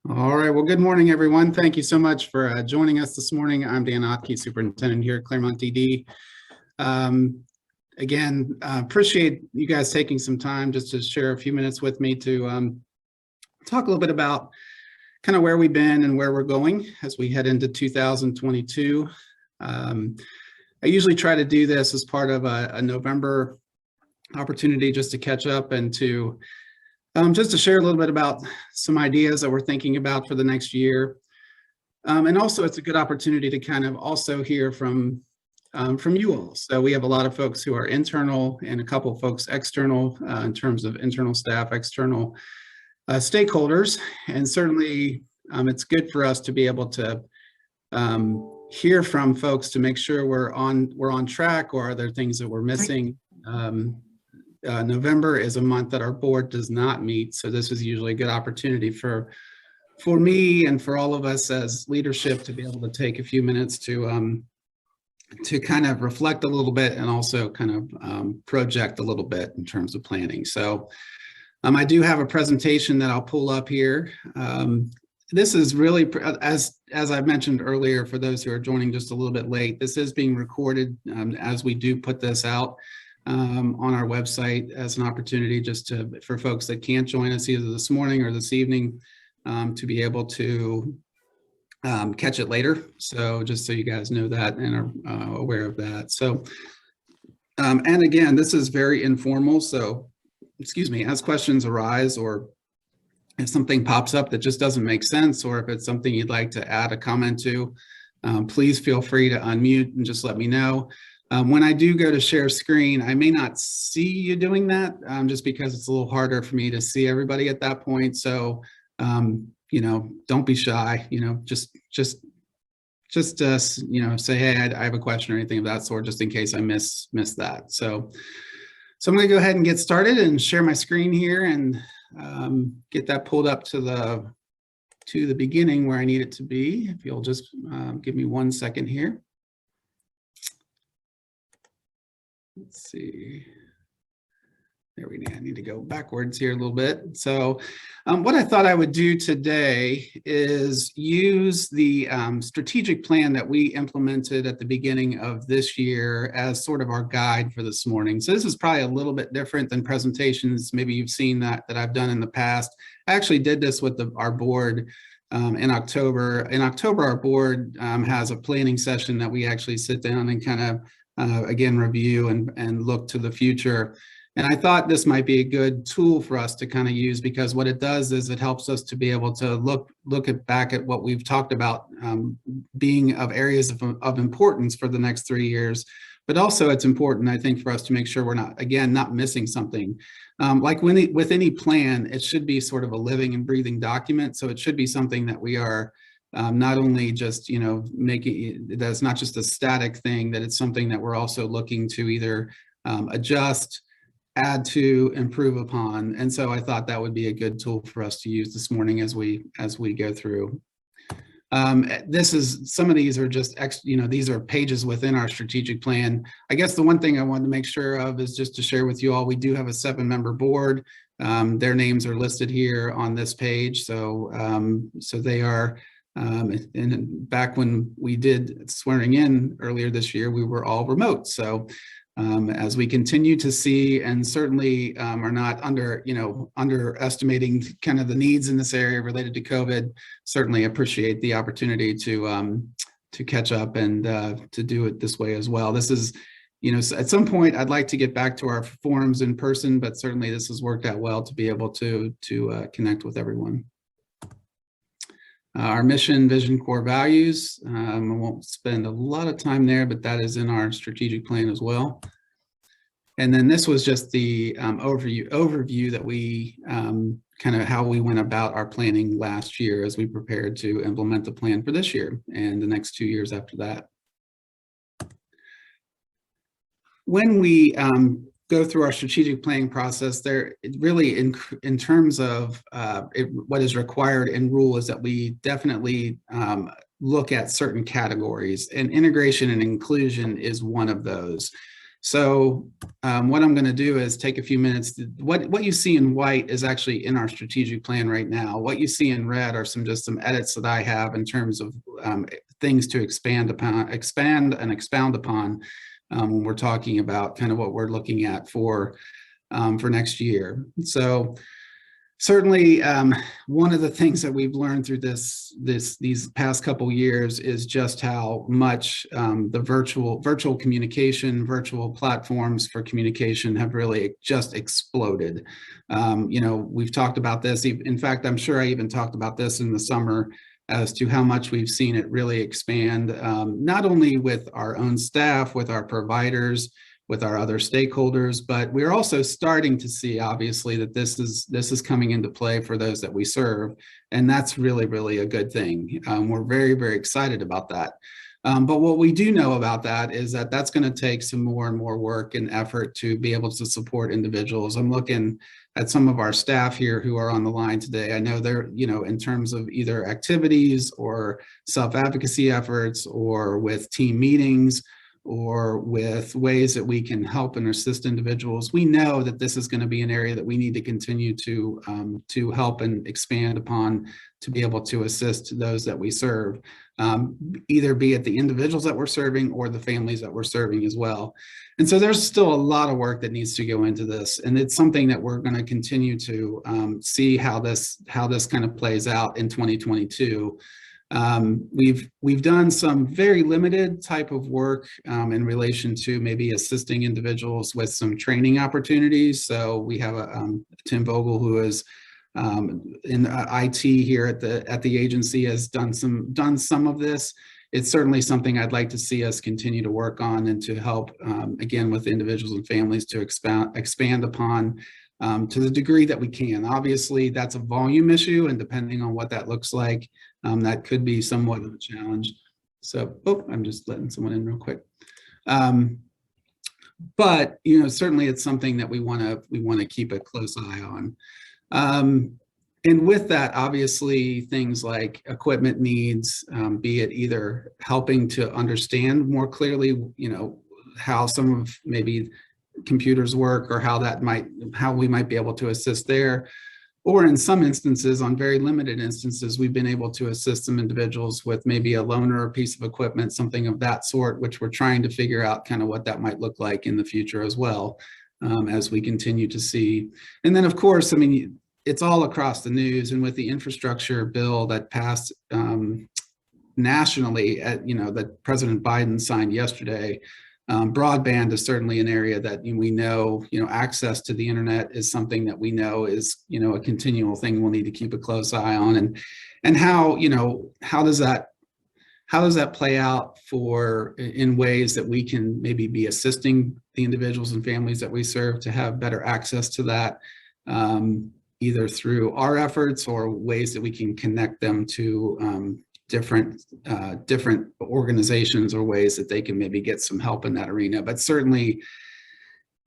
All right, well, good morning, everyone. Thank you so much for joining us this morning. I'm Dan Ottke, Superintendent here at Clermont DD. Again, appreciate you guys taking some time just to share a few minutes with me to talk a little bit about kind of where we've been and where we're going as we head into 2022. I usually try to do this as part of a November opportunity just to catch up and to just to share a little bit about some ideas that we're thinking about for the next year. And also it's a good opportunity to kind of also hear from you all. So we have a lot of folks who are internal and a couple of folks external in terms of internal staff, external stakeholders. And certainly it's good for us to be able to hear from folks to make sure we're on track, or are there things that we're missing. November is a month that our board does not meet, so this is usually a good opportunity for me and for all of us as leadership to be able to take a few minutes to kind of reflect a little bit and also kind of project a little bit in terms of planning. So I do have a presentation that I'll pull up here. This is really, as I mentioned earlier, for those who are joining just a little bit late, this is being recorded as we do put this out on our website as an opportunity just for folks that can't join us either this morning or this evening to be able to catch it later. So just so you guys know that and are aware of that. So, and again, this is very informal. So, excuse me, as questions arise, or if something pops up that just doesn't make sense, or if it's something you'd like to add a comment to, please feel free to unmute and just let me know. When I do go to share screen, I may not see you doing that just because it's a little harder for me to see everybody at that point. So, you know, don't be shy, you know, just you know, say, hey, I have a question or anything of that sort, just in case I miss that. So I'm going to go ahead and get started and share my screen here and get that pulled up to the beginning where I need it to be. If you'll just give me 1 second here. Let's see. There we go. I need to go backwards here a little bit. So what I thought I would do today is use the strategic plan that we implemented at the beginning of this year as sort of our guide for this morning. So this is probably a little bit different than presentations. Maybe you've seen that I've done in the past. I actually did this with our board in October. In October, our board has a planning session that we actually sit down and kind of again, review and look to the future. And I thought this might be a good tool for us to kind of use, because what it does is it helps us to be able to look back at what we've talked about being of areas of importance for the next 3 years. But also it's important, I think, for us to make sure we're not missing something. Like with any plan, it should be sort of a living and breathing document. So it should be something that we are not only just, you know, making, that's not just a static thing, that it's something that we're also looking to either adjust, add to, improve upon. And so I thought that would be a good tool for us to use this morning as we go through. This is, some of these are just, you know, these are pages within our strategic plan. I guess the one thing I wanted to make sure of is just to share with you all, we do have a 7-member board. Their names are listed here on this page. So, so they are, and back when we did swearing in earlier this year, we were all remote. So as we continue to see, and certainly are not underestimating kind of the needs in this area related to COVID, certainly appreciate the opportunity to catch up and to do it this way as well. This is, you know, at some point I'd like to get back to our forums in person, but certainly this has worked out well to be able to connect with everyone. Our mission, vision, core values. I won't spend a lot of time there, but that is in our strategic plan as well. And then this was just the overview that we kind of how we went about our planning last year as we prepared to implement the plan for this year and the next 2 years after that. When we go through our strategic planning process, there really in terms of what is required in rule is that we definitely look at certain categories, and integration and inclusion is one of those. So what I'm going to do is take a few minutes. What you see in white is actually in our strategic plan right now. What you see in red are just some edits that I have in terms of things to expand and expound upon when we're talking about kind of what we're looking at for next year. So certainly, one of the things that we've learned through these past couple years is just how much the virtual communication, virtual platforms for communication have really just exploded. We've talked about this. In fact, I'm sure I even talked about this in the summer as to how much we've seen it really expand, not only with our own staff, with our providers, with our other stakeholders, but we're also starting to see, obviously, that this is coming into play for those that we serve, and that's really, really a good thing. We're very, very excited about that. But what we do know about that is that that's going to take some more and more work and effort to be able to support individuals. I'm looking at some of our staff here who are on the line today. I know they're, in terms of either activities or self-advocacy efforts or with team meetings, or with ways that we can help and assist individuals. We know that this is going to be an area that we need to continue to help and expand upon to be able to assist those that we serve, either be it the individuals that we're serving or the families that we're serving as well. And so there's still a lot of work that needs to go into this, and it's something that we're going to continue to see how this kind of plays out in 2022. We've done some very limited type of work in relation to maybe assisting individuals with some training opportunities. So we have Tim Vogel, who is in IT here at the agency, has done some of this. It's certainly something I'd like to see us continue to work on and to help, again, with individuals and families to expand upon to the degree that we can. Obviously, that's a volume issue, and depending on what that looks like, that could be somewhat of a challenge. So, I'm just letting someone in real quick. But certainly it's something that we want to keep a close eye on. And with that, obviously, things like equipment needs, be it either helping to understand more clearly, how some of maybe computers work, or how we might be able to assist there. Or in some instances, on very limited instances, we've been able to assist some individuals with maybe a loaner or a piece of equipment, something of that sort, which we're trying to figure out kind of what that might look like in the future as well, as we continue to see. And then, of course, it's all across the news, and with the infrastructure bill that passed nationally, that President Biden signed yesterday, broadband is certainly an area that we know, access to the internet is something that we know is, a continual thing we'll need to keep a close eye on. And how does that play out in ways that we can maybe be assisting the individuals and families that we serve to have better access to that, either through our efforts or ways that we can connect them to different organizations or ways that they can maybe get some help in that arena. But certainly,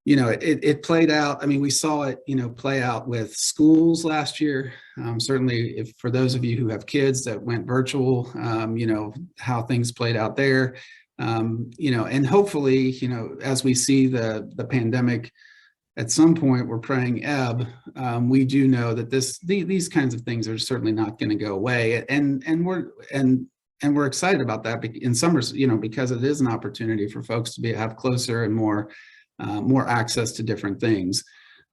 it played out. We saw it, play out with schools last year. Certainly, for those of you who have kids that went virtual, how things played out there. And hopefully, as we see the pandemic at some point, we're praying ebb. We do know that these kinds of things are certainly not going to go away, and we're excited about that in some, because it is an opportunity for folks to have closer and more access to different things.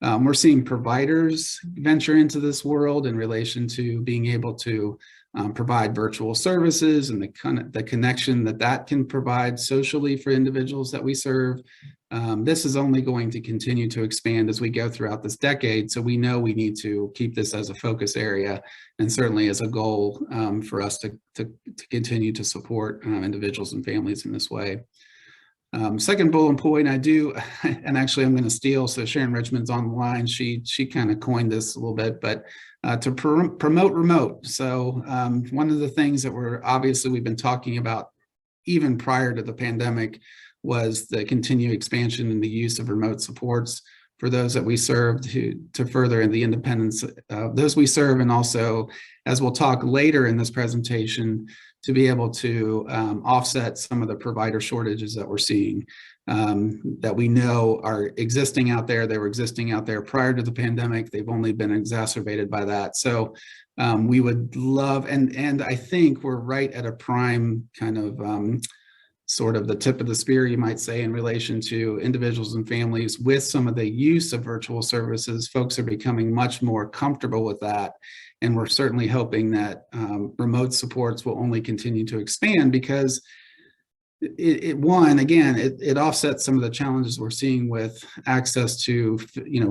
We're seeing providers venture into this world in relation to being able to provide virtual services and the connection that can provide socially for individuals that we serve. This is only going to continue to expand as we go throughout this decade. So we know we need to keep this as a focus area, and certainly as a goal for us to continue to support individuals and families in this way. Second bullet point, and actually I'm going to steal, so Sharon Richmond's on the line. She kind of coined this a little bit, but to promote remote. So one of the things that we've been talking about even prior to the pandemic was the continued expansion in the use of remote supports for those that we serve to further the independence of those we serve, and also, as we'll talk later in this presentation, to be able to offset some of the provider shortages that we're seeing, that we know are existing out there. They were existing out there prior to the pandemic. They've only been exacerbated by that. So we would love, and I think we're right at a prime kind of sort of the tip of the spear, you might say, in relation to individuals and families with some of the use of virtual services. Folks are becoming much more comfortable with that. And we're certainly hoping that remote supports will only continue to expand, because it offsets some of the challenges we're seeing with access to,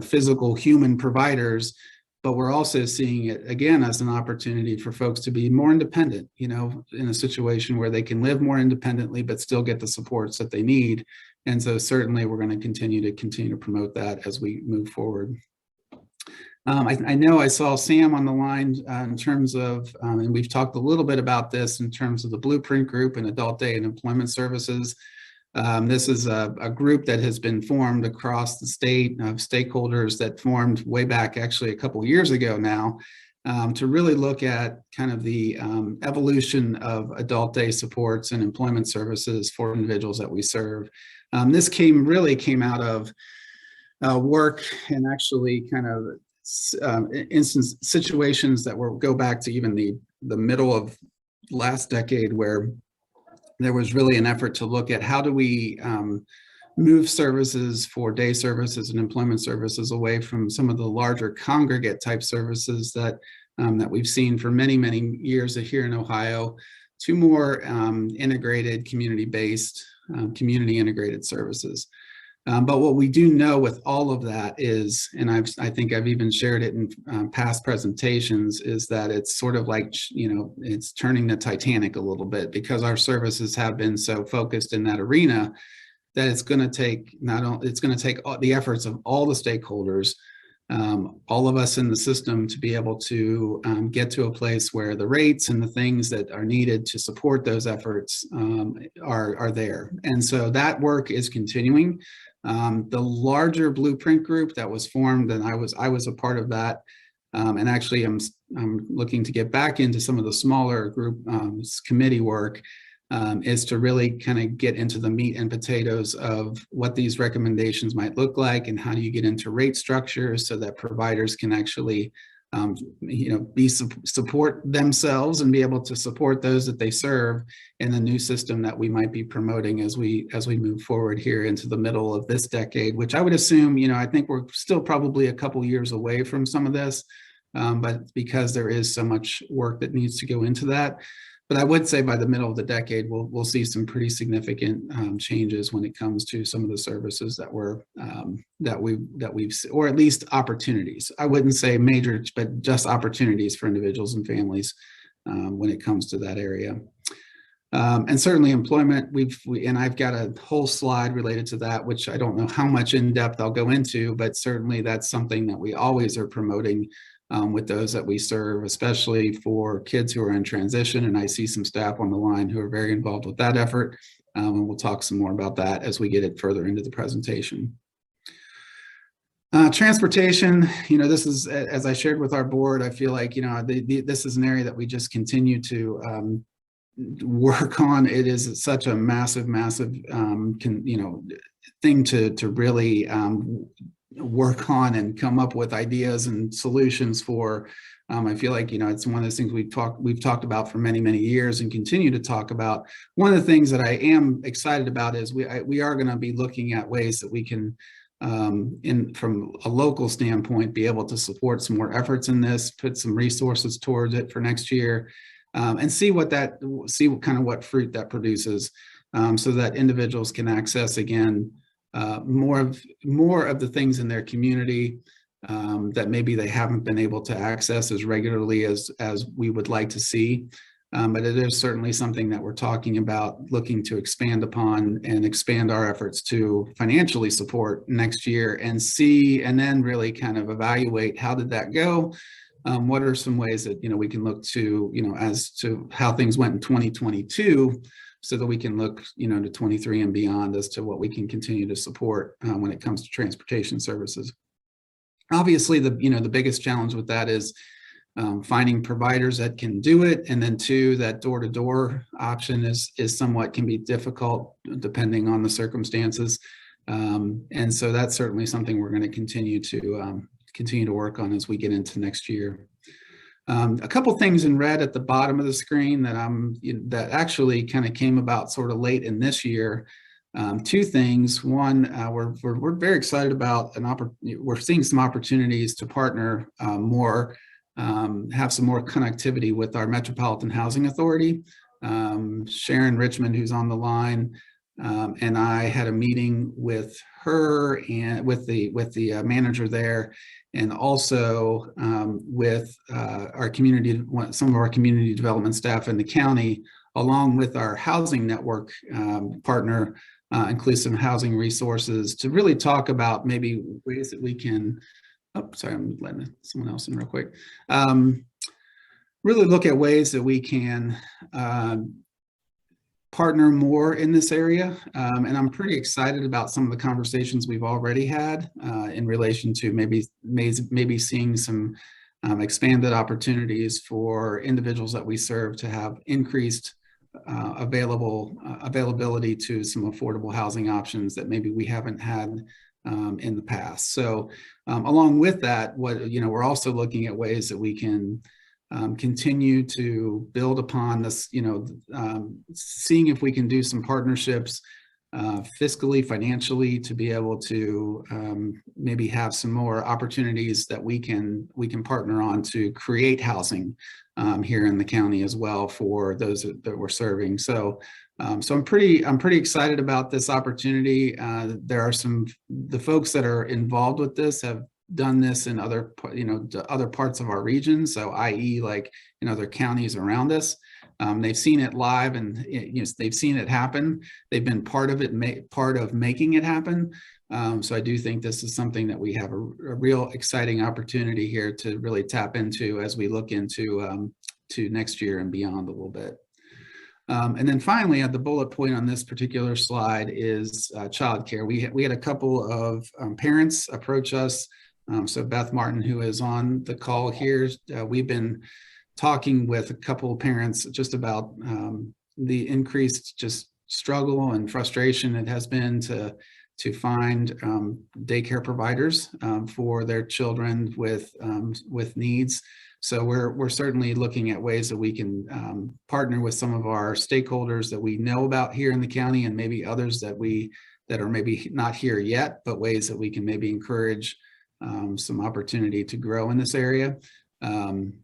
physical human providers. But we're also seeing it, again, as an opportunity for folks to be more independent, in a situation where they can live more independently, but still get the supports that they need. And so certainly we're going to continue to promote that as we move forward. I know I saw Sam on the line in terms of, and we've talked a little bit about this in terms of the Blueprint Group and Adult Day and Employment Services. This is a group that has been formed across the state of stakeholders that formed way back actually a couple years ago now, to really look at kind of the evolution of adult day supports and employment services for individuals that we serve. This really came out of work and actually kind of situations that go back to even the middle of last decade, where there was really an effort to look at how do we move services for day services and employment services away from some of the larger congregate type services that we've seen for many, many years here in Ohio, to more integrated, community-based, community integrated services. But what we do know with all of that is, and I think I've even shared it in past presentations, is that it's sort of like, it's turning the Titanic a little bit, because our services have been so focused in that arena that it's going to take the efforts of all the stakeholders, all of us in the system, to be able to get to a place where the rates and the things that are needed to support those efforts are there. And so that work is continuing. The larger Blueprint Group that was formed, and I was a part of that, and actually I'm looking to get back into some of the smaller group committee work, is to really kind of get into the meat and potatoes of what these recommendations might look like, and how do you get into rate structures so that providers can actually support themselves and be able to support those that they serve in the new system that we might be promoting as we move forward here into the middle of this decade, which I would assume, I think we're still probably a couple years away from some of this, but because there is so much work that needs to go into that. But I would say by the middle of the decade, we'll see some pretty significant changes when it comes to some of the services that we've, or at least opportunities. I wouldn't say major, but just opportunities for individuals and families when it comes to that area. And certainly employment, and I've got a whole slide related to that, which I don't know how much in depth I'll go into, but certainly that's something that we always are promoting with those that we serve, especially for kids who are in transition. And I see some staff on the line who are very involved with that effort. And we'll talk some more about that as we get it further into the presentation. Transportation, this is, as I shared with our board, I feel like, this is an area that we just continue to work on. It is such a massive thing to really work on and come up with ideas and solutions for. I feel like, it's one of those things we've talked about for many, many years and continue to talk about. One of the things that I am excited about is we are going to be looking at ways that we can, from a local standpoint, be able to support some more efforts in this, put some resources towards it for next year, and see what fruit that produces, so that individuals can access, again, more of the things in their community that maybe they haven't been able to access as regularly as we would like to see. But it is certainly something that we're talking about, looking to expand upon and expand our efforts to financially support next year, and then really kind of evaluate how did that go. What are some ways that we can look to, as to how things went in 2022, so that we can look to 23 and beyond as to what we can continue to support when it comes to transportation services. Obviously, the biggest challenge with that is finding providers that can do it, and then two, that door-to-door option is somewhat can be difficult depending on the circumstances, and so that's certainly something we're going to continue to work on as we get into next year. A couple things in red at the bottom of the screen that actually kind of came about sort of late in this year. Two things. One, we're very excited about we're seeing some opportunities to partner more, have some more connectivity with our Metropolitan Housing Authority. Sharon Richmond, who's on the line, and I had a meeting with her and with the manager there, and also with some of our community development staff in the county, along with our housing network partner, Inclusive Housing Resources, to really talk about maybe ways that we can, sorry, I'm letting someone else in real quick, really look at ways that we can partner more in this area. And I'm pretty excited about some of the conversations we've already had in relation to maybe seeing some expanded opportunities for individuals that we serve to have increased availability to some affordable housing options that maybe we haven't had in the past. So along with that, we're also looking at ways that we can continue to build upon this, seeing if we can do some partnerships fiscally, financially, to be able to maybe have some more opportunities that we can partner on to create housing here in the county as well for those that we're serving. So I'm pretty excited about this opportunity. There are the folks that are involved with this have done this in other parts of our region. So i.e. like in other counties around us. They've seen it live, and they've seen it happen. They've been part of it, part of making it happen. So I do think this is something that we have a real exciting opportunity here to really tap into as we look into to next year and beyond a little bit. And then finally, the bullet point on this particular slide is childcare. We had a couple of parents approach us. So Beth Martin, who is on the call here, we've been talking with a couple of parents just about the increased just struggle and frustration it has been to find daycare providers for their children with needs. So we're certainly looking at ways that we can partner with some of our stakeholders that we know about here in the county, and maybe others that are maybe not here yet, but ways that we can maybe encourage some opportunity to grow in this area.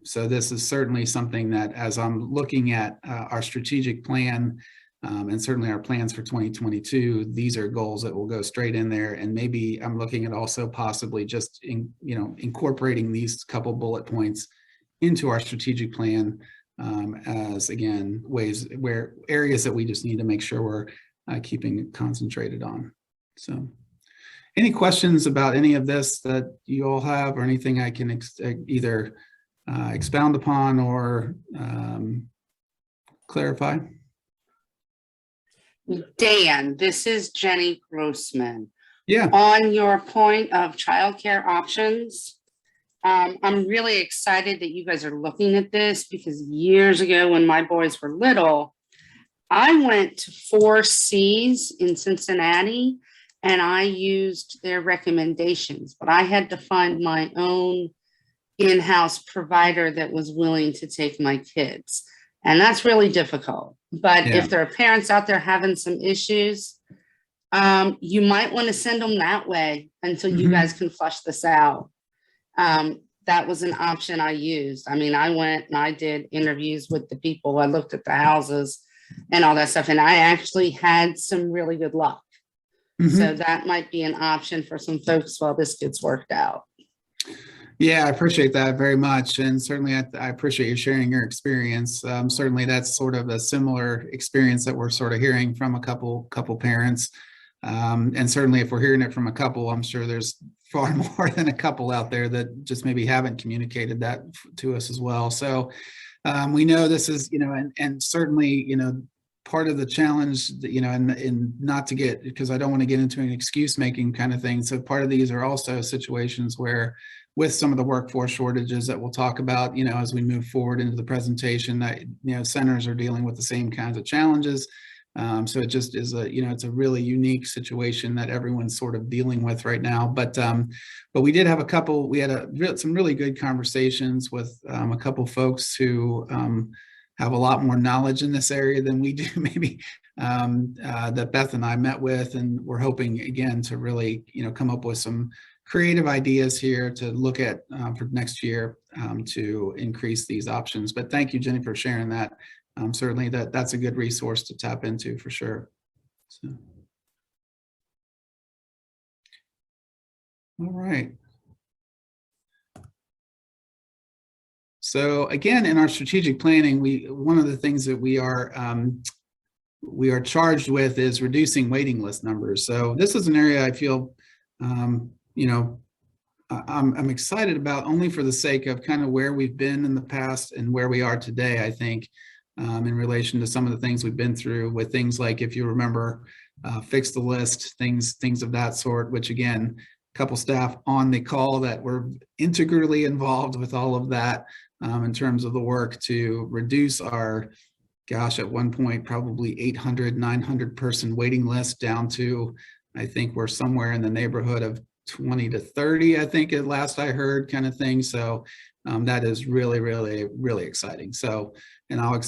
So this is certainly something that, as I'm looking at our strategic plan and certainly our plans for 2022, these are goals that will go straight in there. And maybe I'm looking at also possibly just incorporating these couple bullet points into our strategic plan as, again, areas that we just need to make sure we're keeping it concentrated on. So any questions about any of this that you all have, or anything I can either expound upon or clarify? Dan, this is Jenny Grossman. Yeah. On your point of childcare options, I'm really excited that you guys are looking at this, because years ago when my boys were little, I went to 4Cs in Cincinnati and I used their recommendations, but I had to find my own in-house provider that was willing to take my kids. And that's really difficult. But if there are parents out there having some issues, you might want to send them that way until you guys can flush this out. That was an option I used. I mean, I went and I did interviews with the people. I looked at the houses and all that stuff, and I actually had some really good luck. So that might be an option for some folks while this gets worked out. Yeah, I appreciate that very much. And certainly I appreciate you sharing your experience. Certainly that's sort of a similar experience that we're sort of hearing from a couple parents. And certainly if we're hearing it from a couple, I'm sure there's far more than a couple out there that just maybe haven't communicated that to us as well. So we know this is, and certainly, part of the challenge, and not to get, because I don't want to get into an excuse making kind of thing. So part of these are also situations where with some of the workforce shortages that we'll talk about, as we move forward into the presentation, that, centers are dealing with the same kinds of challenges. So it just is it's a really unique situation that everyone's sort of dealing with right now. But we did have we had some really good conversations with a couple folks who have a lot more knowledge in this area than we do, maybe, that Beth and I met with, and we're hoping again to really, come up with some creative ideas here to look at for next year to increase these options. But thank you, Jenny, for sharing that. Certainly that's a good resource to tap into for sure. So. All right. So again, in our strategic planning, one of the things that we are charged with is reducing waiting list numbers. So this is an area I feel, I'm excited about, only for the sake of kind of where we've been in the past and where we are today, I think. In relation to some of the things we've been through with things like, if you remember, fix the list, things of that sort, which again, a couple staff on the call that were integrally involved with all of that in terms of the work to reduce our, gosh, at one point, probably 800, 900 person waiting list down to, I think we're somewhere in the neighborhood of 20 to 30, I think at last I heard, kind of thing. So that is really, really, really exciting. So, and I'll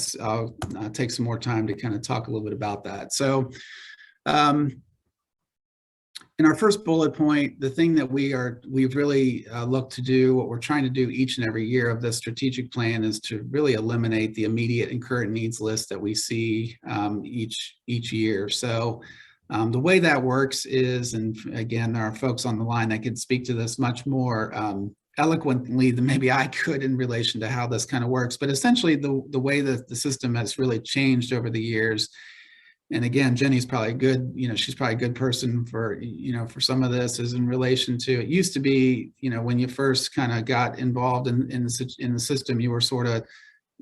take some more time to kind of talk a little bit about that. So in our first bullet point, the thing that we've really looked to do, what we're trying to do each and every year of this strategic plan, is to really eliminate the immediate and current needs list that we see each year. So the way that works is, and again, there are folks on the line that could speak to this much more eloquently than maybe I could in relation to how this kind of works, but essentially the way that the system has really changed over the years. And again, Jenny's probably good, she's probably a good person for, for some of this, is in relation to, it used to be, when you first kind of got involved in the system, you were sort of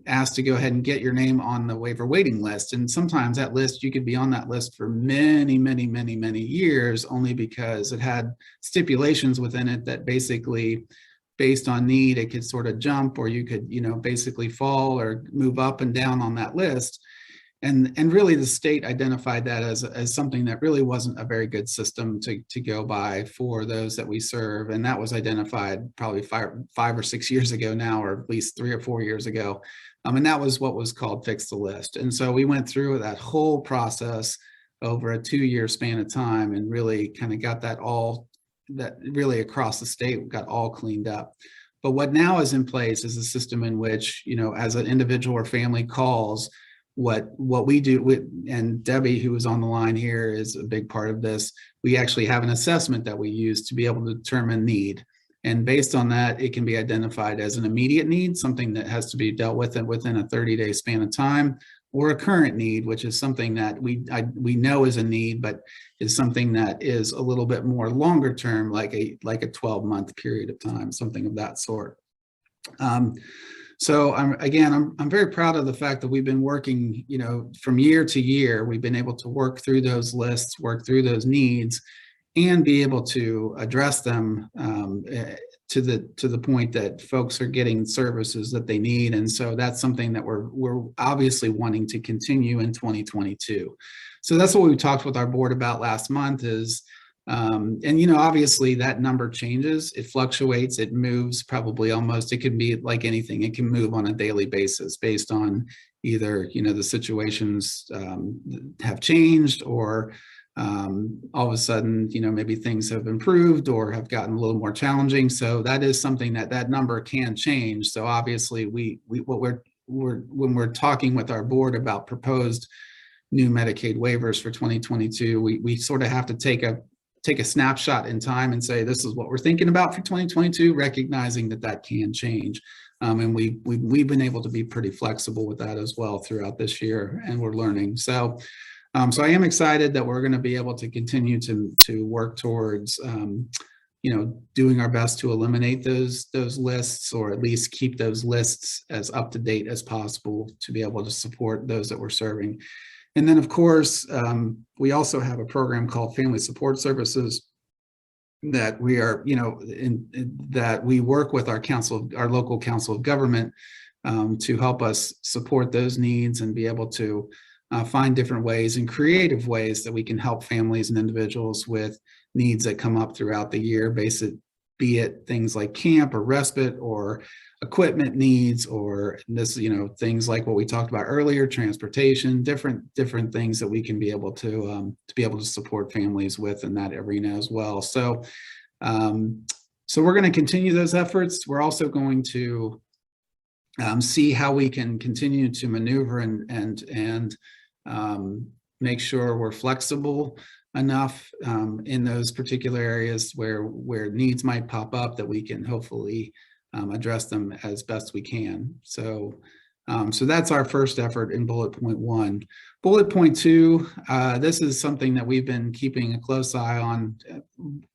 asked to go ahead and get your name on the waiver waiting list. And sometimes that list, you could be on that list for many, many, many, many years, only because it had stipulations within it that basically, based on need, it could sort of jump, or you could, basically fall or move up and down on that list. And really the state identified that as something that really wasn't a very good system to go by for those that we serve. And that was identified probably five or 6 years ago now, or at least 3 or 4 years ago. And that was what was called Fix the List. And so we went through that whole process over a 2-year span of time and really kind of got that really across the state, got all cleaned up. But what now is in place is a system in which, as an individual or family calls, what we do and Debbie, who is on the line here, is a big part of this. We actually have an assessment that we use to be able to determine need. And based on that, it can be identified as an immediate need, something that has to be dealt with within a 30-day span of time, or a current need, which is something that we know is a need, but is something that is a little bit more longer term, like a 12-month period of time, something of that sort. So I'm very proud of the fact that we've been working, from year to year, we've been able to work through those lists, work through those needs, and be able to address them to the point that folks are getting services that they need. And so that's something that we're obviously wanting to continue in 2022. So that's what we talked with our board about last month is, and obviously that number changes, it fluctuates, it moves probably almost, it can be like anything, it can move on a daily basis based on either, the situations have changed, or all of a sudden, maybe things have improved or have gotten a little more challenging. So that is something that number can change. So obviously when we're talking with our board about proposed new Medicaid waivers for 2022, we sort of have to take a snapshot in time and say, this is what we're thinking about for 2022, recognizing that can change. And we've been able to be pretty flexible with that as well throughout this year, and we're learning. So I am excited that we're going to be able to continue to work towards, doing our best to eliminate those lists, or at least keep those lists as up to date as possible to be able to support those that we're serving. And then, of course, we also have a program called Family Support Services, that we are, that we work with our local council of government to help us support those needs and be able to find different ways and creative ways that we can help families and individuals with needs that come up throughout the year, be it things like camp or respite or equipment needs, or this, things like what we talked about earlier, transportation, different things that we can be able to support families with in that arena as well. So, so we're going to continue those efforts. We're also going to see how we can continue to maneuver and make sure we're flexible enough in those particular areas where needs might pop up, that we can hopefully address them as best we can. So, so that's our first effort in bullet point 1. Bullet point 2, this is something that we've been keeping a close eye on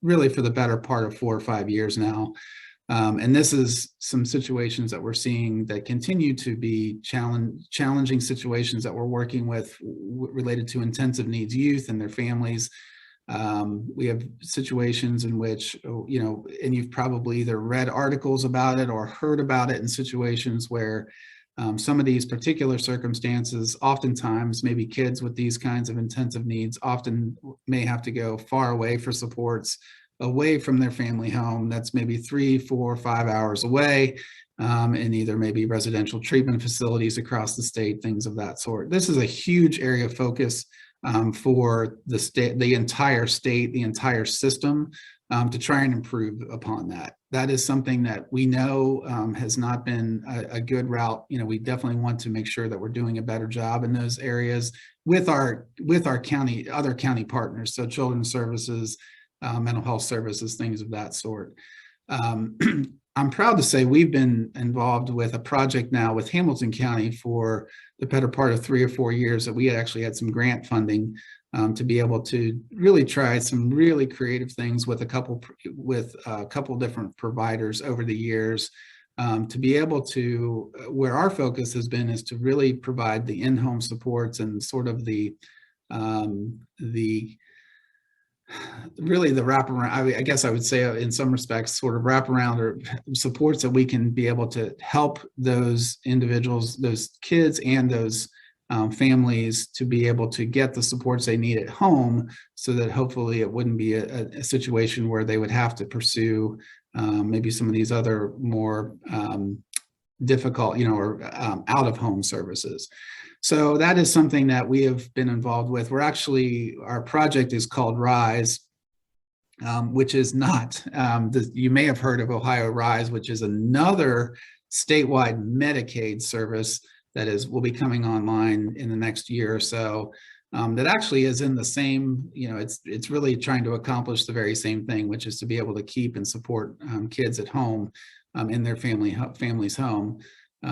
really for the better part of 4 or 5 years now. And this is some situations that we're seeing that continue to be challenging situations that we're working with related to intensive needs youth and their families. We have situations in which, and you've probably either read articles about it or heard about it in situations where some of these particular circumstances, oftentimes maybe kids with these kinds of intensive needs often may have to go far away for supports, away from their family home that's maybe 3, 4, 5 hours away, in either maybe residential treatment facilities across the state, things of that sort. This is a huge area of focus for the state, the entire state, the entire system, to try and improve upon that. That is something that we know has not been a good route. We definitely want to make sure that we're doing a better job in those areas with our county, other county partners, so children's services, mental health services, things of that sort. I'm proud to say we've been involved with a project now with Hamilton County for the better part of 3 or 4 years, that we actually had some grant funding to be able to really try some really creative things with a couple different providers over the years, to be able to, where our focus has been is to really provide the in-home supports and sort of really the wraparound, I guess I would say in some respects, sort of wraparound or supports that we can be able to help those individuals, those kids and those families to be able to get the supports they need at home, so that hopefully it wouldn't be a situation where they would have to pursue maybe some of these other more difficult, or out of home services. So that is something that we have been involved with. Our project is called RISE, which is not, you may have heard of Ohio RISE, which is another statewide Medicaid service that will be coming online in the next year or so. That actually is in the same, it's really trying to accomplish the very same thing, which is to be able to keep and support kids at home in their family's home.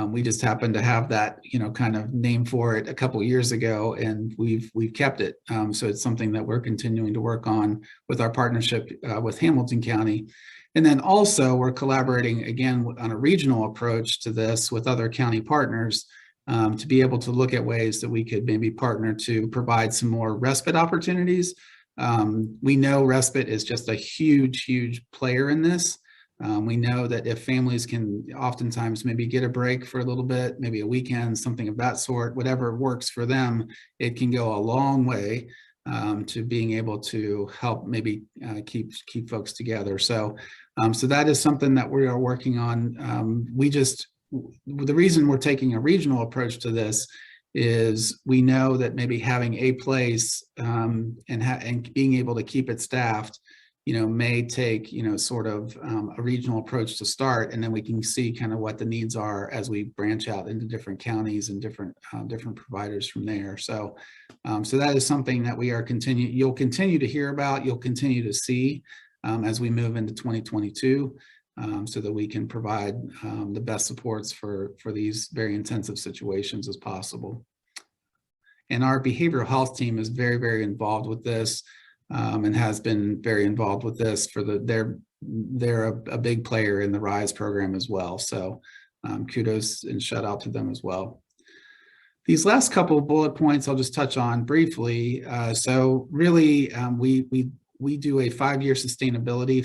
We just happened to have that, kind of name for it a couple of years ago, and we've kept it. So it's something that we're continuing to work on with our partnership with Hamilton County. And then also we're collaborating again on a regional approach to this with other county partners, to be able to look at ways that we could maybe partner to provide some more respite opportunities. We know respite is just a huge player in this. We know that if families can oftentimes maybe get a break for a little bit, maybe a weekend, something of that sort, whatever works for them, it can go a long way to being able to help maybe keep folks together. So, so that is something that we are working on. The reason we're taking a regional approach to this is we know that maybe having a place and being able to keep it staffed, may take, sort of a regional approach to start, and then we can see kind of what the needs are as we branch out into different counties and different providers from there. So, so that is something that you'll continue to hear about, you'll continue to see as we move into 2022, so that we can provide the best supports for these very intensive situations as possible. And our behavioral health team is very involved with this. And has been very involved with this they're a big player in the RISE program as well. So kudos and shout out to them as well. These last couple of bullet points I'll just touch on briefly. So really, we do a 5-year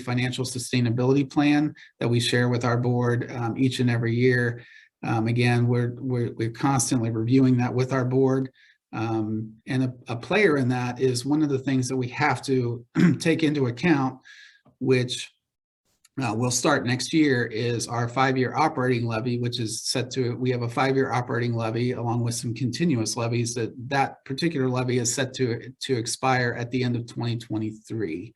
financial sustainability plan that we share with our board each and every year. Again, we're constantly reviewing that with our board. And a player in that is one of the things that we have to take into account, which we'll start next year, is our 5-year operating levy, which is set to, we have a 5-year operating levy along with some continuous levies. That particular levy is set to expire at the end of 2023.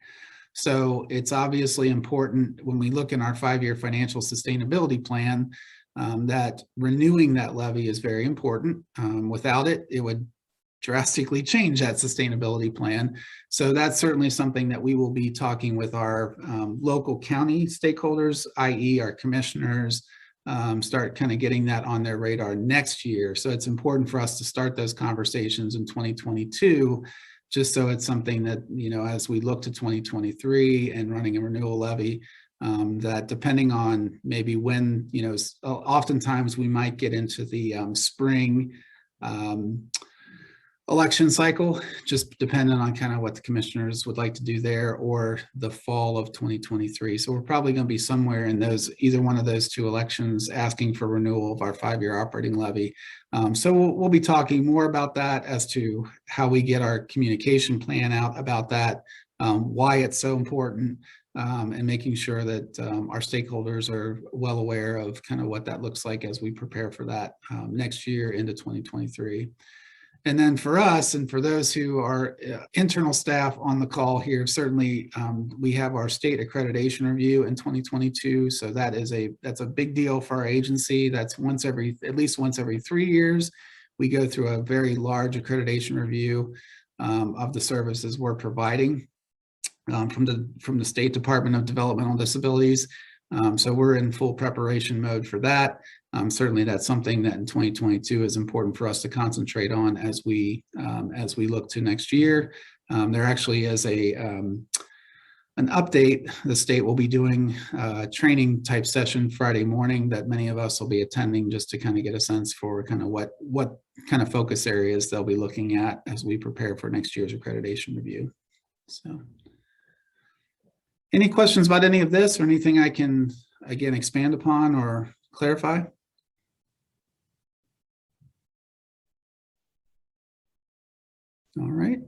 So it's obviously important when we look in our 5-year financial sustainability plan that renewing that levy is very important. Without it, it would drastically change that sustainability plan. So that's certainly something that we will be talking with our local county stakeholders, i.e. our commissioners, start kind of getting that on their radar next year. So it's important for us to start those conversations in 2022, just so it's something that, you know, as we look to 2023 and running a renewal levy, that depending on maybe when, you know, oftentimes we might get into the spring election cycle, just depending on kind of what the commissioners would like to do there, or the fall of 2023. So we're probably going to be somewhere in those, either one of those two elections, asking for renewal of our 5-year operating levy. So we'll be talking more about that as to how we get our communication plan out about that, why it's so important, and making sure that our stakeholders are well aware of kind of what that looks like as we prepare for that next year into 2023. And then for us, and for those who are internal staff on the call here, certainly we have our state accreditation review in 2022. So that's a big deal for our agency. That's at least once every 3 years. We go through a very large accreditation review of the services we're providing from the State Department of Developmental Disabilities. So we're in full preparation mode for that. Certainly that's something that in 2022 is important for us to concentrate on as we look to next year. There actually is an update. The state will be doing a training type session Friday morning that many of us will be attending, just to kind of get a sense for kind of what kind of focus areas they'll be looking at as we prepare for next year's accreditation review. So any questions about any of this, or anything I can, again, expand upon or clarify? All right.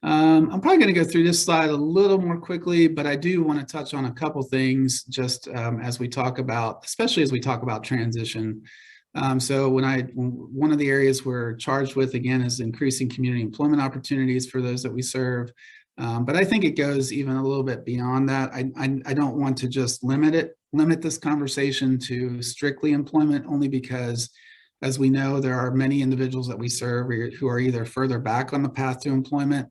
I'm probably going to go through this slide a little more quickly, but I do want to touch on a couple things just as we talk about, especially as we talk about transition. So one of the areas we're charged with, again, is increasing community employment opportunities for those that we serve. But I think it goes even a little bit beyond that. I don't want to just limit this conversation to strictly employment, only because, as we know, there are many individuals that we serve who are either further back on the path to employment,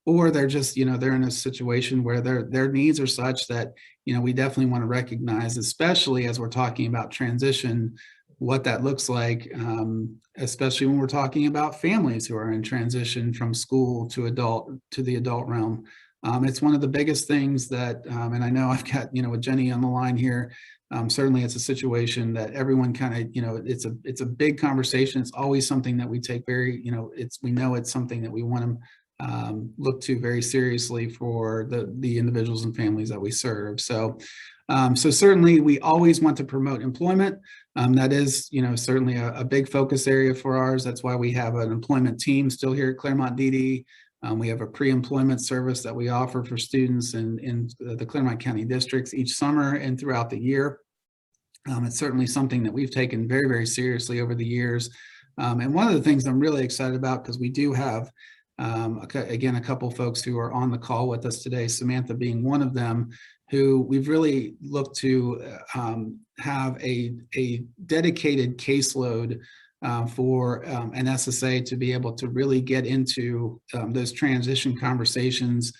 or they're just, you know, they're in a situation where their needs are such that, you know, we definitely want to recognize, especially as we're talking about transition, what that looks like, especially when we're talking about families who are in transition from school to the adult realm. It's one of the biggest things that, and I know I've got, you know, with Jenny on the line here, certainly it's a situation that everyone kind of, you know, it's a big conversation. It's always something that we take very, you know, we know it's something that we want to look to very seriously for the individuals and families that we serve. So certainly we always want to promote employment. That is, you know, certainly a big focus area for ours. That's why we have an employment team still here at Clermont DD. We have a pre-employment service that we offer for students in the Clermont County districts each summer and throughout the year. It's certainly something that we've taken very, very seriously over the years. And one of the things I'm really excited about, because we do have, again, a couple folks who are on the call with us today, Samantha being one of them, who we've really looked to have a dedicated caseload for an SSA to be able to really get into those transition conversations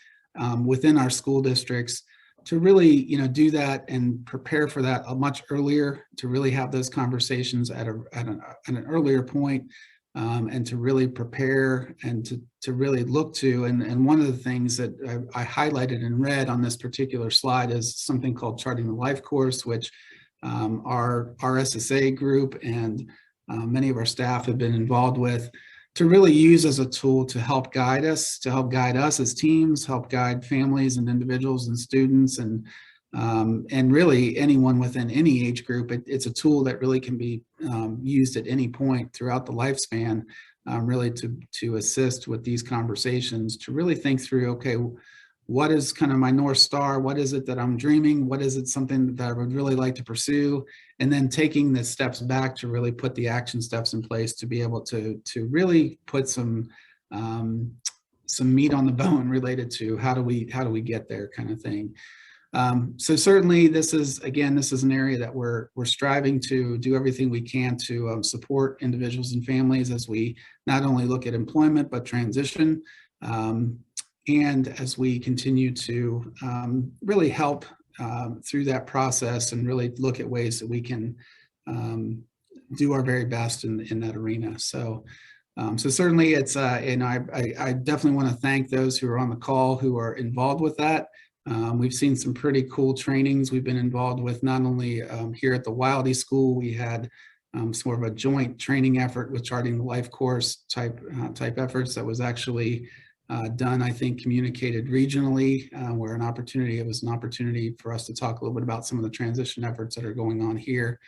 within our school districts, to really, you know, do that and prepare for that much earlier, to really have those conversations at an earlier point, and to really prepare and to really look to. And one of the things that I highlighted in red on this particular slide is something called Charting the Life course, which our SSA group and many of our staff have been involved with. to really use as a tool to help guide us, as teams, help guide families and individuals and students, and really anyone within any age group. It's a tool that really can be used at any point throughout the lifespan, really to assist with these conversations, to really think through, okay, what is kind of my North Star? What is it that I'm dreaming? What is it something that I would really like to pursue? And then taking the steps back to really put the action steps in place to be able to really put some meat on the bone related to how do we get there, kind of thing. So certainly this is an area that we're striving to do everything we can to support individuals and families as we not only look at employment, but transition. And as we continue to really help through that process and really look at ways that we can do our very best in that arena. So certainly it's, and I definitely want to thank those who are on the call who are involved with that. We've seen some pretty cool trainings we've been involved with, not only here at the Wildy School. We had sort of a joint training effort with Charting the Life course type efforts that was actually done, I think, communicated regionally, where it was an opportunity for us to talk a little bit about some of the transition efforts that are going on here.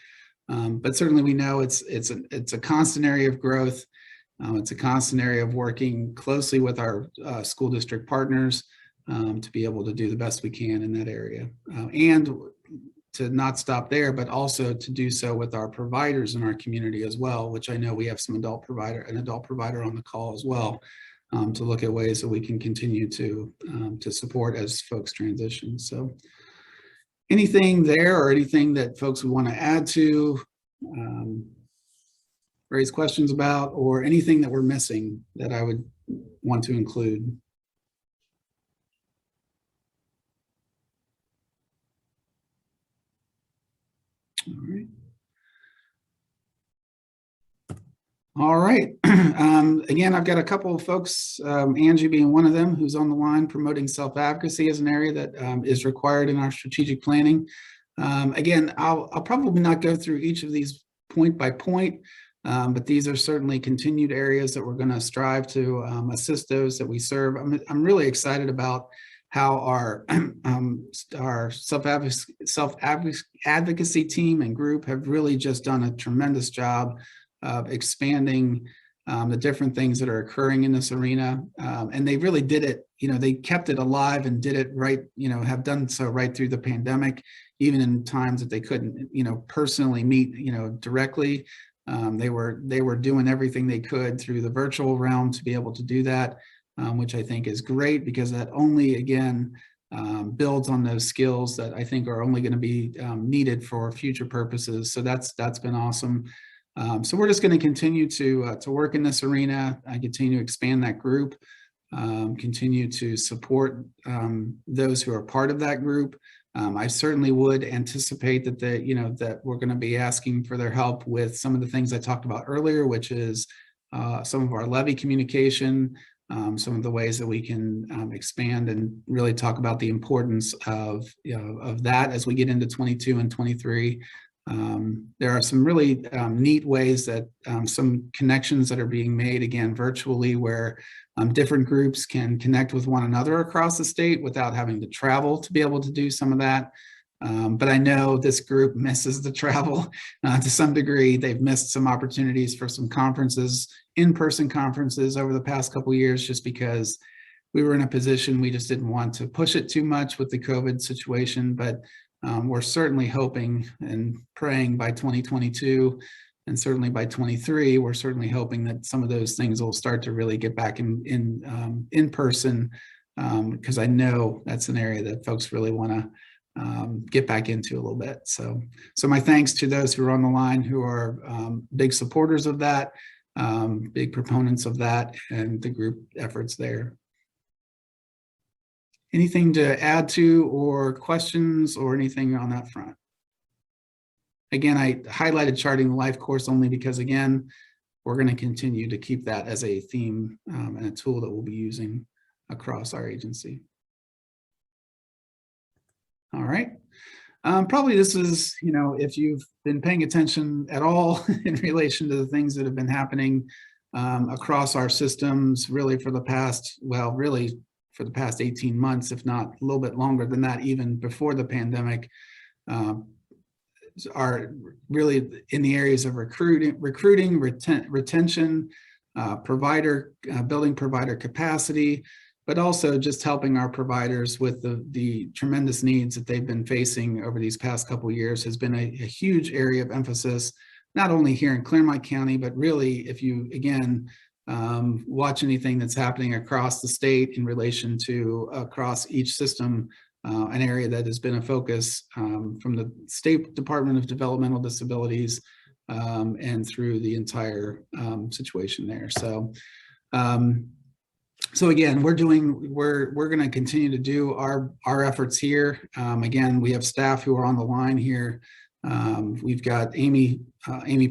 But certainly we know it's a constant area of growth. It's a constant area of working closely with our school district partners to be able to do the best we can in that area. And to not stop there, but also to do so with our providers in our community as well, which I know we have an adult provider on the call as well, to look at ways that we can continue to support as folks transition. So anything there or anything that folks would want to add to, raise questions about, or anything that we're missing that I would want to include? All right. All right. Again, I've got a couple of folks, Angie being one of them, who's on the line, promoting self-advocacy as an area that is required in our strategic planning. Again, I'll probably not go through each of these point by point, but these are certainly continued areas that we're going to strive to assist those that we serve. I'm really excited about how our self-advocacy team and group have really just done a tremendous job of expanding the different things that are occurring in this arena. And they really did it, they kept it alive and did it right, have done so right through the pandemic, even in times that they couldn't, personally meet, directly. They were doing everything they could through the virtual realm to be able to do that, which I think is great, because that only, again, builds on those skills that I think are only going to be needed for future purposes. So that's been awesome. So we're just going to continue to work in this arena. I continue to expand that group, continue to support those who are part of that group. I certainly would anticipate that that we're going to be asking for their help with some of the things I talked about earlier, which is some of our levy communication, some of the ways that we can expand and really talk about the importance of that as we get into 22 and 23. There are some really neat ways that some connections that are being made, again, virtually, where different groups can connect with one another across the state without having to travel to be able to do some of that. But I know this group misses the travel to some degree. They've missed some opportunities for some conferences, in-person conferences over the past couple of years, just because we were in a position we just didn't want to push it too much with the COVID situation. But we're certainly hoping and praying by 2022, and certainly by 23, we're certainly hoping that some of those things will start to really get back in person, because I know that's an area that folks really want to get back into a little bit. So my thanks to those who are on the line who are big supporters of that, big proponents of that, and the group efforts there. Anything to add to, or questions, or anything on that front? Again, I highlighted Charting the Life course only because, again, we're going to continue to keep that as a theme and a tool that we'll be using across our agency. All right. Probably this is, if you've been paying attention at all in relation to the things that have been happening across our systems really for the past, well, really for the past 18 months, if not a little bit longer than that, even before the pandemic, are really in the areas of recruiting, retention, building provider capacity, but also just helping our providers with the tremendous needs that they've been facing over these past couple of years has been a huge area of emphasis, not only here in Clermont County, but really if you, again, watch anything that's happening across the state in relation to across each system, an area that has been a focus from the State Department of Developmental Disabilities and through the entire situation there. So, so again, we're going to continue to do our efforts here. Again, we have staff who are on the line here. We've got Amy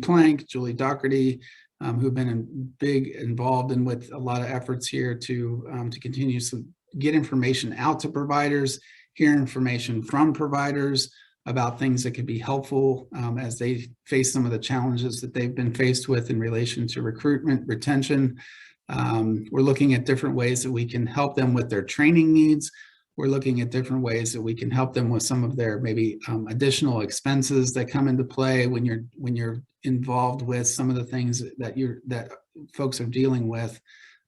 Plank, Julie Doherty, who've been involved in with a lot of efforts here to continue to get information out to providers, hear information from providers about things that could be helpful as they face some of the challenges that they've been faced with in relation to recruitment, retention. We're looking at different ways that we can help them with their training needs. We're looking at different ways that we can help them with some of their maybe additional expenses that come into play when you're involved with some of the things that folks are dealing with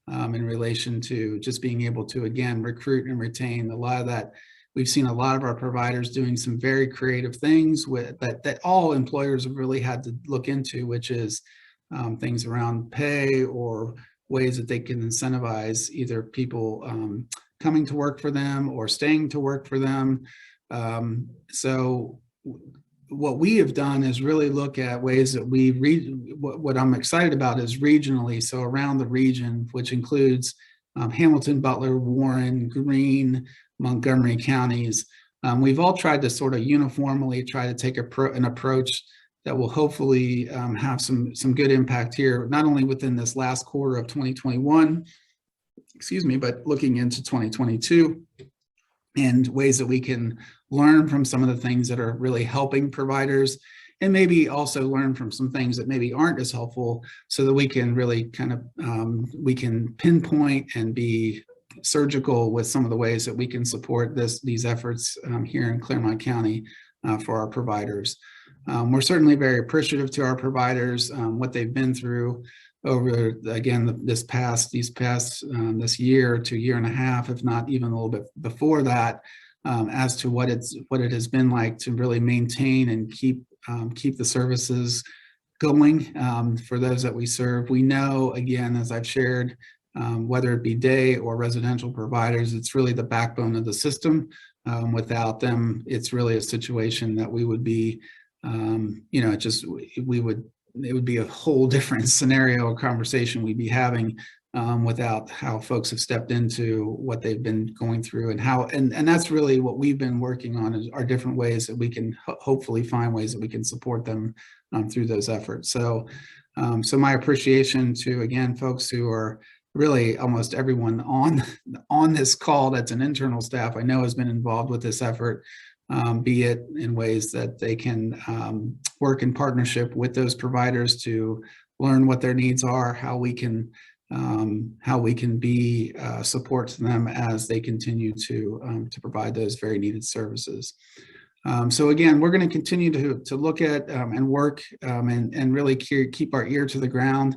in relation to just being able to, again, recruit and retain. A lot of that, we've seen a lot of our providers doing some very creative things with that all employers have really had to look into, which is things around pay or ways that they can incentivize either people coming to work for them or staying to work for them. So what we have done is really look at ways that we what I'm excited about is regionally. So around the region, which includes Hamilton, Butler, Warren, Greene, Montgomery counties. We've all tried to sort of uniformly try to take an approach that will hopefully have some good impact here, not only within this last quarter of 2021, but looking into 2022 and ways that we can learn from some of the things that are really helping providers and maybe also learn from some things that maybe aren't as helpful so that we can really kind of, we can pinpoint and be surgical with some of the ways that we can support these efforts here in Clermont County for our providers. We're certainly very appreciative to our providers, what they've been through over, again, this year to year and a half, if not even a little bit before that, as to what it has been like to really maintain and keep the services going for those that we serve. We know, again, as I've shared, whether it be day or residential providers, it's really the backbone of the system. Without them, it's really a situation that we would be, it would be a whole different scenario or conversation we'd be having without how folks have stepped into what they've been going through and that's really what we've been working on is our different ways that we can hopefully find ways that we can support them through those efforts. So my appreciation to, again, folks who are really almost everyone on this call that's an internal staff I know has been involved with this effort, be it in ways that they can work in partnership with those providers to learn what their needs are, how we can be support to them as they continue to provide those very needed services. So again, we're going to continue to look at and work and really keep our ear to the ground.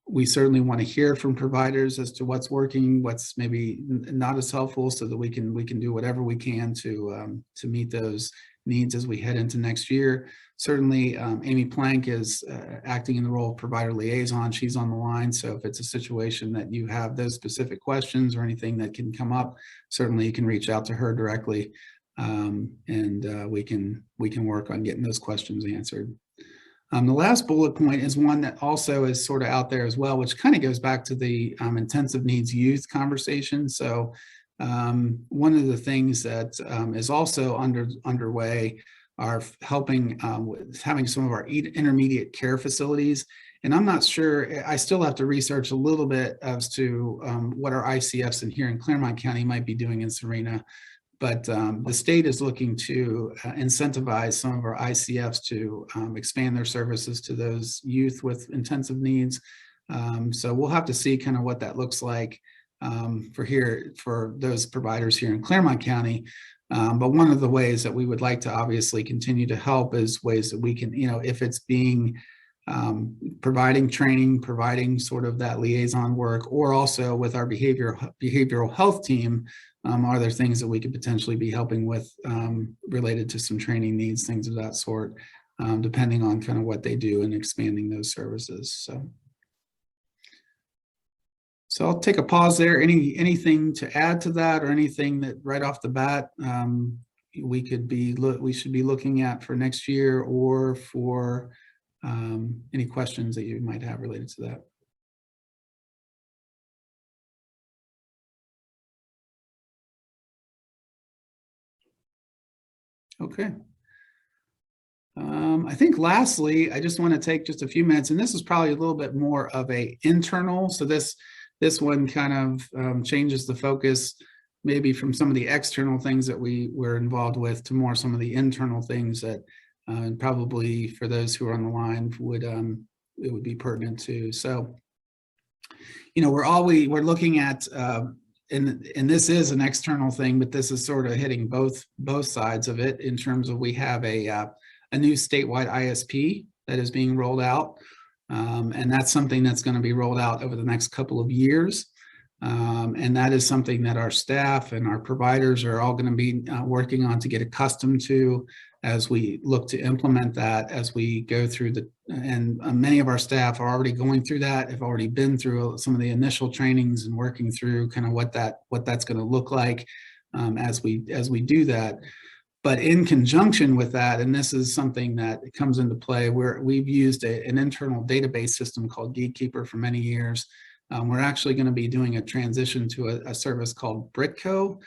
We certainly want to hear from providers as to what's working, what's maybe not as helpful, so that we can do whatever we can to meet those needs as we head into next year. Certainly, Amy Plank is acting in the role of provider liaison. She's on the line, so if it's a situation that you have those specific questions or anything that can come up, certainly you can reach out to her directly, and we can work on getting those questions answered. The last bullet point is one that also is sort of out there as well, which kind of goes back to the intensive needs youth conversation. So one of the things that is also underway are helping with having some of our intermediate care facilities. And I'm not sure, I still have to research a little bit as to what our ICFs in here in Clermont County might be doing in Serena. But the state is looking to incentivize some of our ICFs to expand their services to those youth with intensive needs. So we'll have to see kind of what that looks like for those providers here in Clermont County. But one of the ways that we would like to obviously continue to help is ways that we can, if it's being providing training, providing sort of that liaison work, or also with our behavioral health team, are there things that we could potentially be helping with related to some training needs, things of that sort, depending on kind of what they do and expanding those services. So I'll take a pause there. Anything to add to that, or anything that right off the bat we should be looking at for next year, or for any questions that you might have related to that? Okay. I think lastly, I just want to take just a few minutes, and this is probably a little bit more of a internal. So this one kind of changes the focus maybe from some of the external things that we were involved with to more some of the internal things that probably for those who are on the line it would be pertinent to. So, we're looking at and this is an external thing, but this is sort of hitting both sides of it in terms of we have a new statewide ISP that is being rolled out. And that's something that's going to be rolled out over the next couple of years. And that is something that our staff and our providers are all going to be working on to get accustomed to as we look to implement that as we go through and many of our staff are already going through that, have already been through some of the initial trainings and working through kind of what that's going to look like as we do that. But in conjunction with that, and this is something that comes into play, we've used an internal database system called Gatekeeper for many years. We're actually going to be doing a transition to a service called Britco.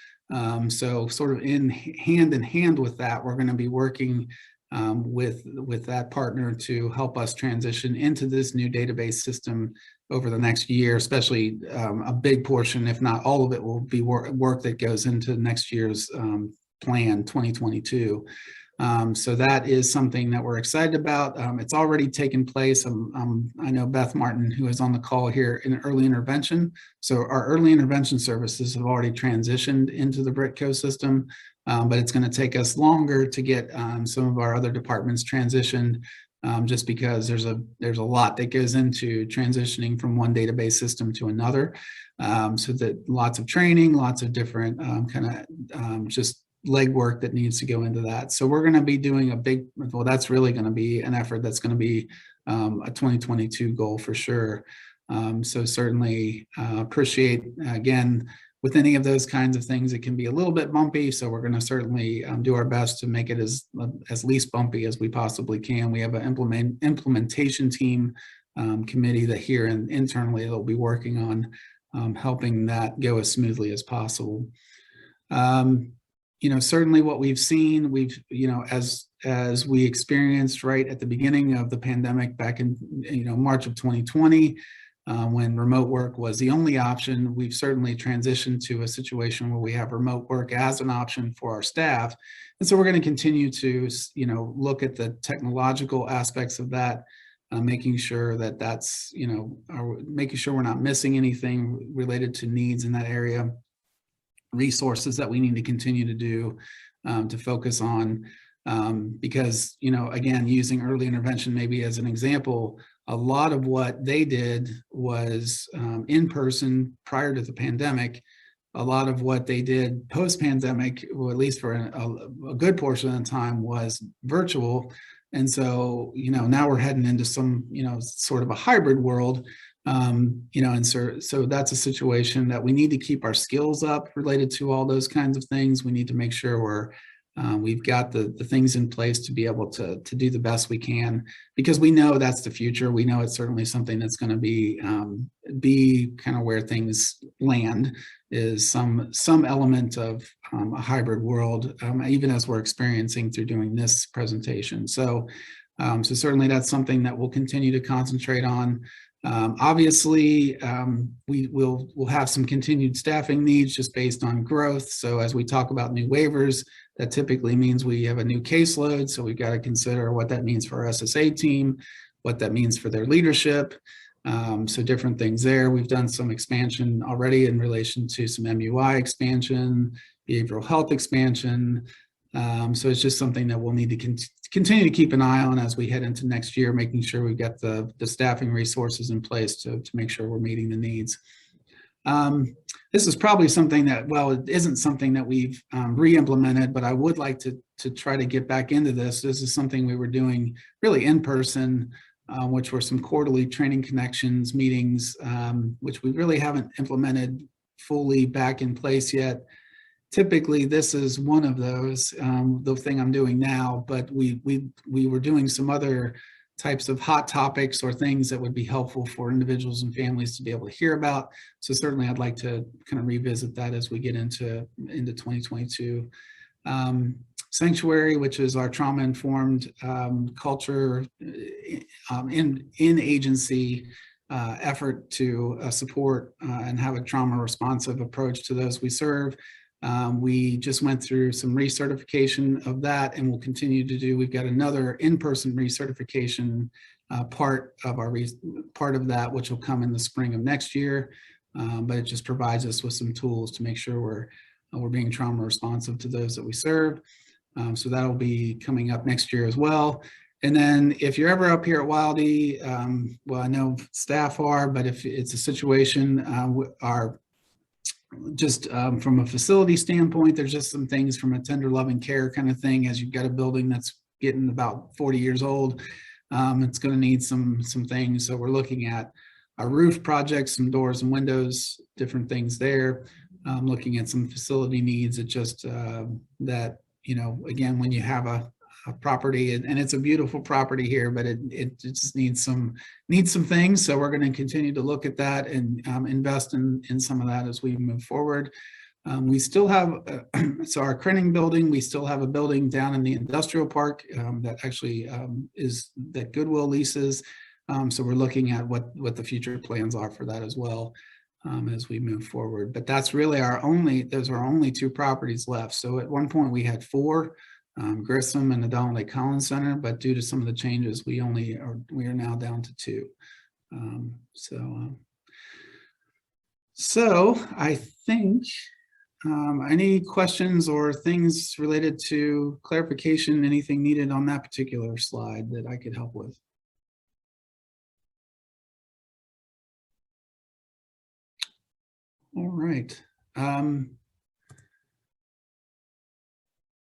So sort of in hand with that, we're going to be working with that partner to help us transition into this new database system over the next year, especially a big portion, if not all of it, will be work that goes into next year's plan 2022. So that is something that we're excited about. It's already taken place. I know Beth Martin, who is on the call here, in early intervention. So our early intervention services have already transitioned into the Britco system, but it's going to take us longer to get some of our other departments transitioned, just because there's a lot that goes into transitioning from one database system to another. So that lots of training, lots of different kind of just legwork that needs to go into that. So we're going to be doing that's really going to be an effort that's going to be a 2022 goal for sure. So certainly appreciate, again, with any of those kinds of things, it can be a little bit bumpy. So we're going to certainly do our best to make it as least bumpy as we possibly can. We have an implementation team committee that here and internally they'll be working on helping that go as smoothly as possible. Certainly what we've seen, as we experienced right at the beginning of the pandemic back in, March of 2020, when remote work was the only option, we've certainly transitioned to a situation where we have remote work as an option for our staff. And so we're going to continue to, look at the technological aspects of that, making sure that's, making sure we're not missing anything related to needs in that area. Resources that we need to continue to do to focus on, because, again, using early intervention maybe as an example, a lot of what they did was in person prior to the pandemic. A lot of what they did post-pandemic, or at least for a good portion of the time, was virtual. And so, now we're heading into some, sort of a hybrid world. And so that's a situation that we need to keep our skills up related to all those kinds of things. We need to make sure we've got the things in place to be able to do the best we can, because we know that's the future. We know it's certainly something that's going to be kind of where things land, is some element of a hybrid world, even as we're experiencing through doing this presentation. So certainly that's something that we'll continue to concentrate on. Obviously, we'll have some continued staffing needs just based on growth. So as we talk about new waivers, that typically means we have a new caseload. So we've got to consider what that means for our SSA team, what that means for their leadership. So different things there. We've done some expansion already in relation to some MUI expansion, behavioral health expansion. So it's just something that we'll need to continue to keep an eye on as we head into next year, making sure we've got the staffing resources in place to make sure we're meeting the needs. This is probably something that, well, it isn't something that we've re-implemented, but I would like to try to get back into this. This is something we were doing really in person, which were some quarterly training connections meetings, which we really haven't implemented fully back in place yet. Typically, this is one of those, the thing I'm doing now, but we were doing some other types of hot topics or things that would be helpful for individuals and families to be able to hear about. So certainly I'd like to kind of revisit that as we get into 2022. Sanctuary, which is our trauma-informed culture in agency effort to support and have a trauma-responsive approach to those we serve. We just went through some recertification of that, and we'll continue to do. We've got another in-person recertification part of that, which will come in the spring of next year. But it just provides us with some tools to make sure we're being trauma responsive to those that we serve. So that'll be coming up next year as well. And then if you're ever up here at Wildy, well, I know staff are, but if it's a situation, from a facility standpoint, there's just some things from a tender loving care kind of thing. As you've got a building that's getting about 40 years old, it's going to need some things. So we're looking at our roof projects, some doors and windows, different things there. Looking at some facility needs. It just that, again, when you have a property, and it's a beautiful property here, but it just needs some things. So we're going to continue to look at that and invest in some of that as we move forward. We still have, so our Crenning building, we still have a building down in the industrial park that actually is that Goodwill leases. So we're looking at what the future plans are for that as well as we move forward. But that's really those are our only two properties left. So at one point we had 4, Grissom and the Donald A. Collins Center, but due to some of the changes, we are now down to 2. So I think any questions or things related to clarification, anything needed on that particular slide that I could help with? All right.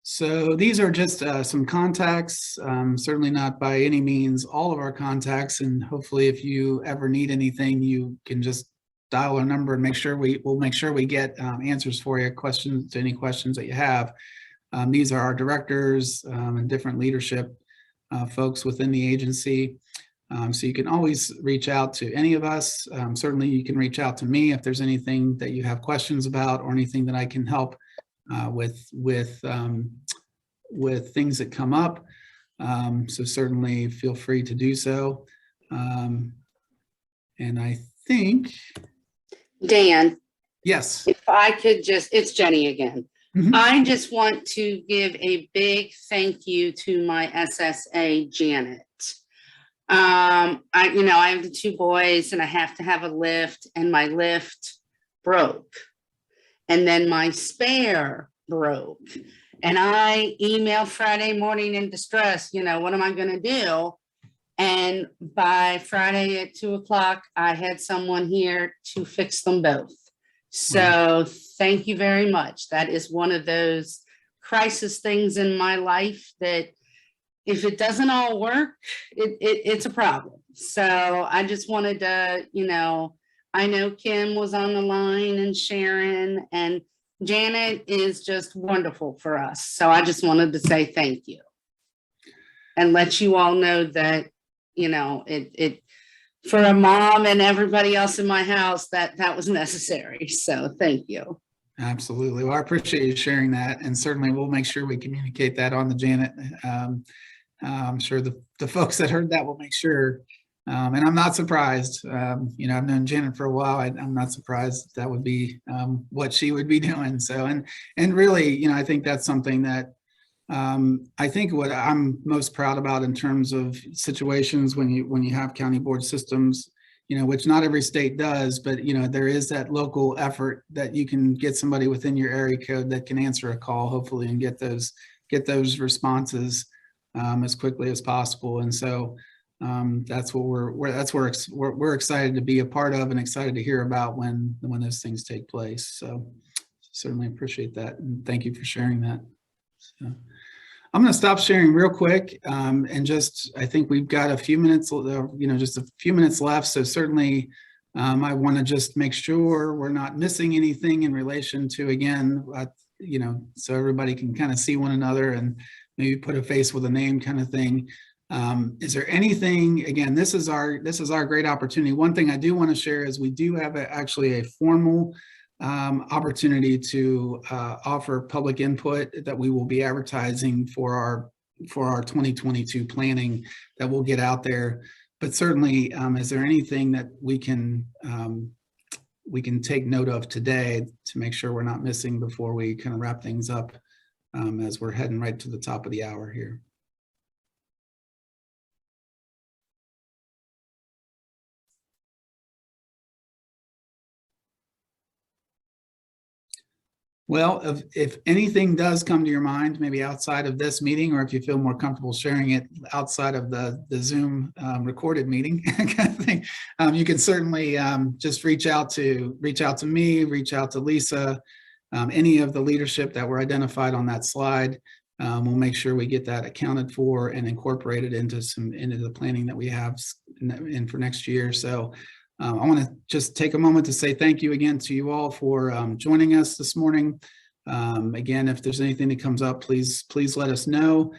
So these are just some contacts, certainly not by any means all of our contacts. And hopefully if you ever need anything, you can just dial our number and we'll make sure we get answers for you, any questions that you have. These are our directors and different leadership folks within the agency. So you can always reach out to any of us. Certainly you can reach out to me if there's anything that you have questions about or anything that I can help with things that come up. So certainly feel free to do so. And I think, Dan, yes, if I could it's Jenny again. Mm-hmm. I just want to give a big thank you to my SSA, Janet. I have the 2 boys and I have to have a lift, and my lift broke. And then my spare broke. And I emailed Friday morning in distress, what am I going to do? And by Friday at 2:00, I had someone here to fix them both. So thank you very much. That is one of those crisis things in my life that if it doesn't all work, it's a problem. So I just wanted to, I know Kim was on the line and Sharon, and Janet is just wonderful for us. So I just wanted to say thank you and let you all know that, for a mom and everybody else in my house, that was necessary. So thank you. Absolutely. Well, I appreciate you sharing that. And certainly we'll make sure we communicate that on to Janet. I'm sure the folks that heard that will make sure. And I'm not surprised. I've known Janet for a while. I'm not surprised that would be what she would be doing. So, and really, I think that's something that I think what I'm most proud about in terms of situations when you have county board systems which not every state does, but, there is that local effort that you can get somebody within your area code that can answer a call, hopefully, and get those responses as quickly as possible. And so that's what we're excited to be a part of and excited to hear about when those things take place. So certainly appreciate that. And thank you for sharing that. So I'm going to stop sharing real quick and I think we've got a few minutes, just a few minutes left. So certainly I want to just make sure we're not missing anything in relation to, again, so everybody can kind of see one another and maybe put a face with a name kind of thing. Is there anything, again, this is our great opportunity. One thing I do want to share is we do have actually a formal opportunity to offer public input that we will be advertising for our 2022 planning that we'll get out there. But certainly, is there anything that we can take note of today to make sure we're not missing before we kind of wrap things up as we're heading right to the top of the hour here? Well, if anything does come to your mind, maybe outside of this meeting, or if you feel more comfortable sharing it outside of the Zoom recorded meeting kind of thing, you can certainly just reach out to me, reach out to Lisa, any of the leadership that were identified on that slide. We'll make sure we get that accounted for and incorporated into the planning that we have in for next year. So I want to just take a moment to say thank you again to you all for joining us this morning. Again, if there's anything that comes up, please let us know.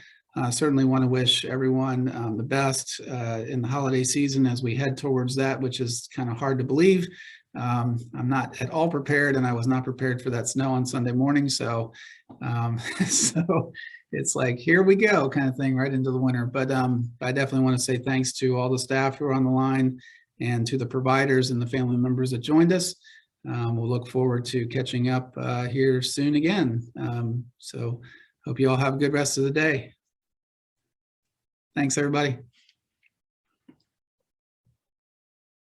Certainly want to wish everyone the best in the holiday season as we head towards that, which is kind of hard to believe. I'm not at all prepared, and I was not prepared for that snow on Sunday morning. So, so it's like, here we go kind of thing right into the winter. But I definitely want to say thanks to all the staff who are on the line, and to the providers and the family members that joined us. We'll look forward to catching up here soon again. So hope you all have a good rest of the day. Thanks, everybody.